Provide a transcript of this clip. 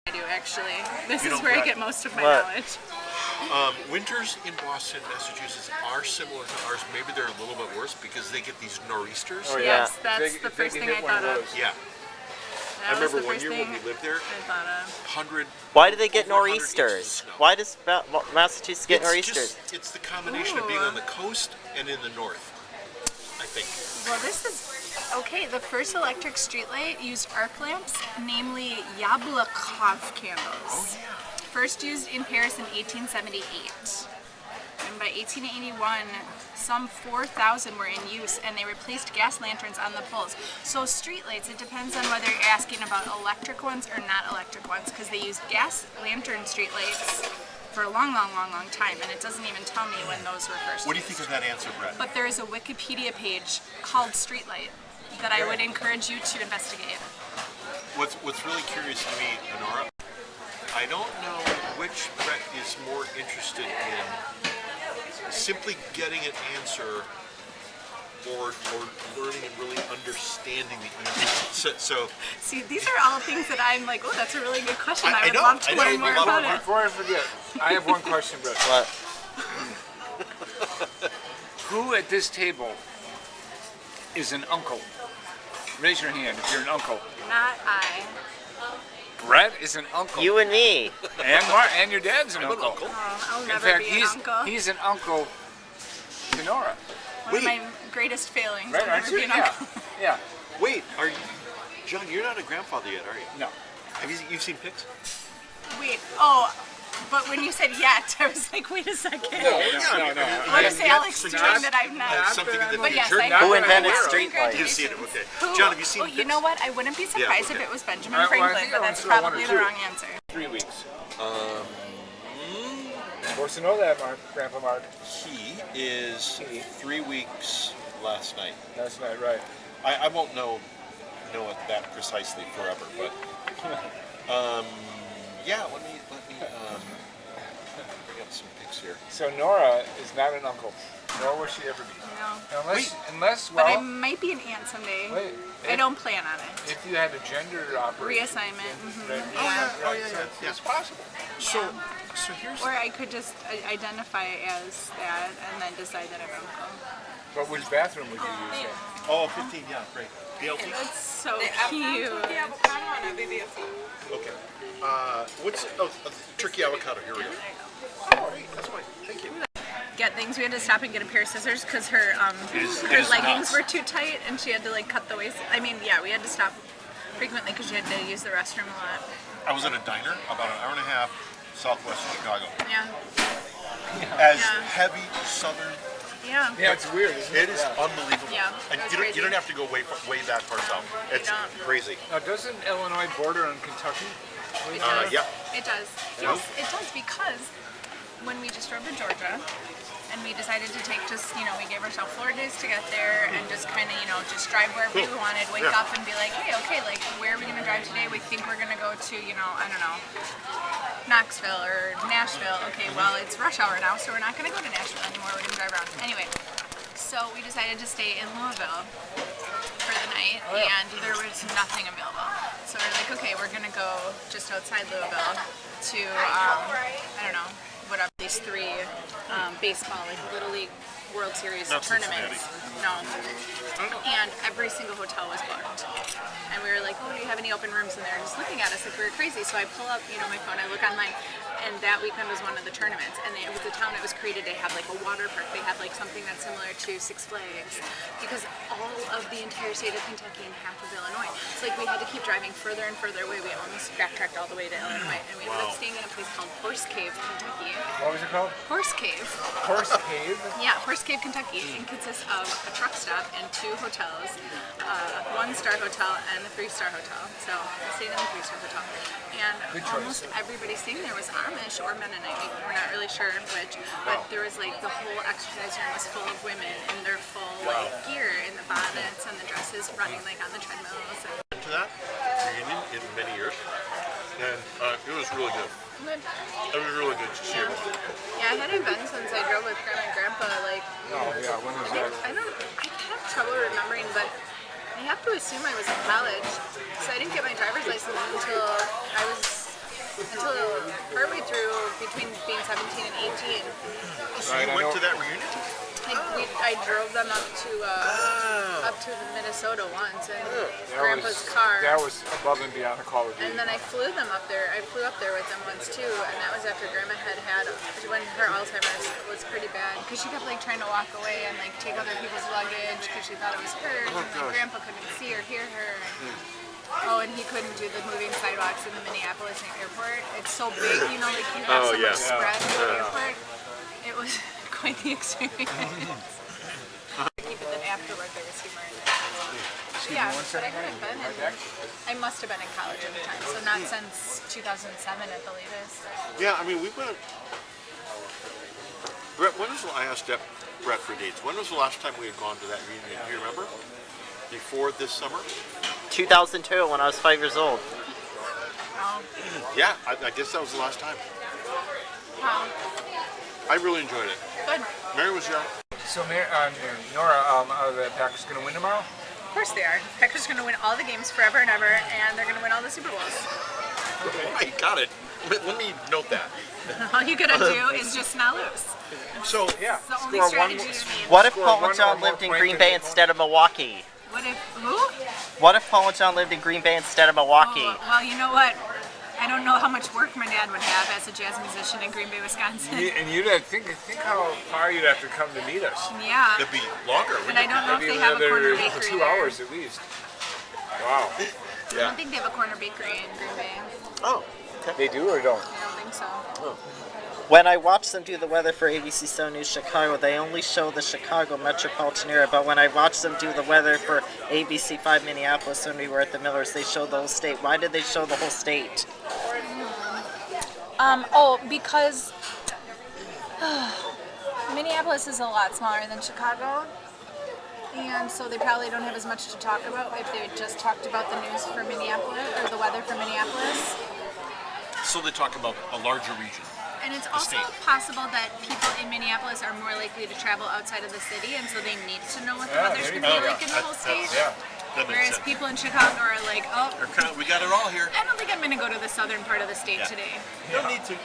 I do, actually. This You is know, where I Brett, get most of my what? knowledge. Winters in Boston, Massachusetts are similar to ours. Maybe they're a little bit worse because they get these nor'easters. Oh, yeah. Yes, that's the first thing I thought of. Yeah. That I remember was the one first year when thing we lived there, I thought of. 100. Why do they get over 100 inches of nor'easters? snow. Why does Massachusetts get nor'easters? It's the combination of being on the coast and in the north, I think. Well, this is okay. The first electric streetlight used arc lamps, namely Yablokov candles. Oh, yeah. First used in Paris in 1878. And by 1881, some 4,000 were in use, and they replaced gas lanterns on the poles. So streetlights, it depends on whether you're asking about electric ones or not electric ones, because they used gas lantern streetlights for a long time, and it doesn't even tell me when those were first What do you used. think of that answer, Brett? But there is a Wikipedia page called Streetlight that I would encourage you to investigate. What's really curious to me, Nora, I don't know which Brett is more interested in simply getting an answer or learning and really understanding the answer. So See, these are all things that I'm like, oh, that's a really good question. I I would know, love to I know. learn more A lot of about it. Before I forget, I have one question, Brett. What? Who at this table is an uncle? Raise your hand if you're an uncle. Not I. Brett is an uncle. You and me. And your dad's an I'm an uncle. uncle. Oh, I'll In never fact, be an uncle. he's an uncle to Nora. One of my greatest failings. Right, will aren't never you? be an uncle. Yeah. Wait, are you, John? You're not a grandfather yet, are you? No. Have you've seen pics? Wait, oh, but when you said yet, I was like, wait a second. No. What is Alex doing that I'm not? Something in the But yes, future. I have. Who invented Congratulations. streetlights? You've seen it, okay. Who? John, have you seen Oh, you pics? know what? I wouldn't be surprised okay. if it was Benjamin Well, I Franklin, think but I that's went through one or probably the two. wrong answer. 3 weeks. Um, Supposed to know that, Mark, Grandpa Mark. he is 3 weeks last night. That's not right. I won't know it that precisely forever, but yeah. Let me bring up some pics here. So Nora is not an uncle, nor will she ever be. No. Unless, But I well, might be an aunt someday. wait, I don't plan on it. if you had a gender operation. Reassignment. Right, Yeah. It's possible. So here's Or I could just identify as that and then decide that I'm an uncle. But which bathroom would you use? oh 15, yeah, great. BLT. That's so cute. Okay. What's turkey avocado? Here we go. Oh, great. That's fine. Thank you. Get things. We had to stop and get a pair of scissors because her It her is leggings nuts. were too tight and she had to like cut the waist. I mean, yeah, we had to stop frequently because she had to use the restroom a lot. I was at a diner about an hour and a half southwest of Chicago. Yeah. As Yeah. heavy southern, Yeah. Yeah, it's weird, isn't it? it is unbelievable. Yeah, And it was you don't crazy. have to go way that far south. It's don't. crazy. Now, doesn't Illinois border on Kentucky? It does. Yeah. It does. Yes, it does because when we just drove to Georgia and we decided to take just, we gave ourselves 4 days to get there and just kind of, just drive wherever we wanted, wake Yeah. up and be like, hey, okay, like, where are we going to drive today? We think we're going to go to, I don't know, Knoxville or Nashville. Okay, well, it's rush hour now, so we're not going to go to Nashville anymore. We're going to drive around. Anyway, so we decided to stay in Louisville for the night, and there was nothing available. So we're like, okay, we're going to go just outside Louisville to, I don't know, whatever, these 3 baseball, like Little League World Series Not tournaments. No. And every single hotel was booked. And we were like, oh, do you have any open rooms? And they were just looking at us like we were crazy. So I pull up, my phone, I look online, and that weekend was one of the tournaments. And it was the town that was created to have like a water park. They had like something that's similar to Six Flags. Because all of the entire state of Kentucky and half of Illinois. It's like we had to keep driving further and further away. We almost backtracked all the way to Illinois. And we ended up staying in a place called Horse Cave, Kentucky. What was it called? Horse Cave. Horse Cave? Yeah, Horse Cave, Kentucky. It consists of a truck stop and 2 hotels, 1-star hotel and a 3-star hotel. So I stayed in the 3-star hotel. And almost everybody staying there was Amish or Mennonite. We're not really sure which, but there was like the whole exercise room was full of women in their full like gear, in the bonnets and the dresses, running like on the treadmills. And To that reunion in many years, and it was really good. It was really good to see everyone. yeah, I hadn't been since I drove with Grandma and Grandpa. Like, Oh, yeah, when was that? I have trouble remembering, but I have to assume I was in college. So I didn't get my driver's license until I was until partway through between being 17 and 18. So Right, you I went know. to that reunion? I drove them up to Minnesota once in That Grandpa's was, car. That was above and beyond the Call of Duty. And then I flew them up there. I flew up there with them once too, and that was after Grandma had when her Alzheimer's was pretty bad, because she kept like trying to walk away and like take other people's luggage because she thought it was hers, and like Grandpa couldn't see or hear her. Oh, and he couldn't do the moving sidewalks in the Minneapolis airport. It's so big, you know, like you have so much spread in the airport. It was quite the experience. Even then afterward, there was humor in it. Yeah, but I haven't been in. I must have been in college at the time, so not since 2007 at the latest. Yeah, I mean, we went. Brett, when was the I asked Brett for dates? When was the last time we had gone to that reunion? Do you remember? Before this summer? 2002, when I was 5 years old. Oh, Yeah, I guess that was the last time. wow. I really enjoyed it. Good. Mary was there. So, Nora, are the Packers going to win tomorrow? Of course they are. Packers are going to win all the games forever and ever, and they're going to win all the Super Bowls. I got it. Let me note that. All you gotta do is just not lose. So, Yeah. It's the only Score strategy one you need. What if Score Paul one and John or more lived in points Green than Bay they- instead of Milwaukee? What if who? What if Paul and John lived in Green Bay instead of Milwaukee? Oh, well, you know what? I don't know how much work my dad would have as a jazz musician in Green Bay, Wisconsin. And you'd have, think how far you'd have to come to meet us. Yeah. it'd be longer. And I don't know if Maybe they have a corner another bakery 2 there. hours at least. Wow. I don't think they have a corner bakery in Green Bay. Oh, They do or don't? I don't think so. When I watch them do the weather for ABC 7 News Chicago, they only show the Chicago metropolitan area, but when I watch them do the weather for ABC 5 Minneapolis when we were at the Millers, they show the whole state. Why did they show the whole state? Because Minneapolis is a lot smaller than Chicago, and so they probably don't have as much to talk about if they just talked about the news for Minneapolis or the weather for Minneapolis. so they talk about a larger region. And it's also state. possible that people in Minneapolis are more likely to travel outside of the city, and so they need to know what the weather's there going to you be go. like in the whole state. Yeah. That makes Whereas sense. people in Chicago are like, oh, We got it all here. I don't think I'm going to go to the southern part of the state Yeah. today. No need to.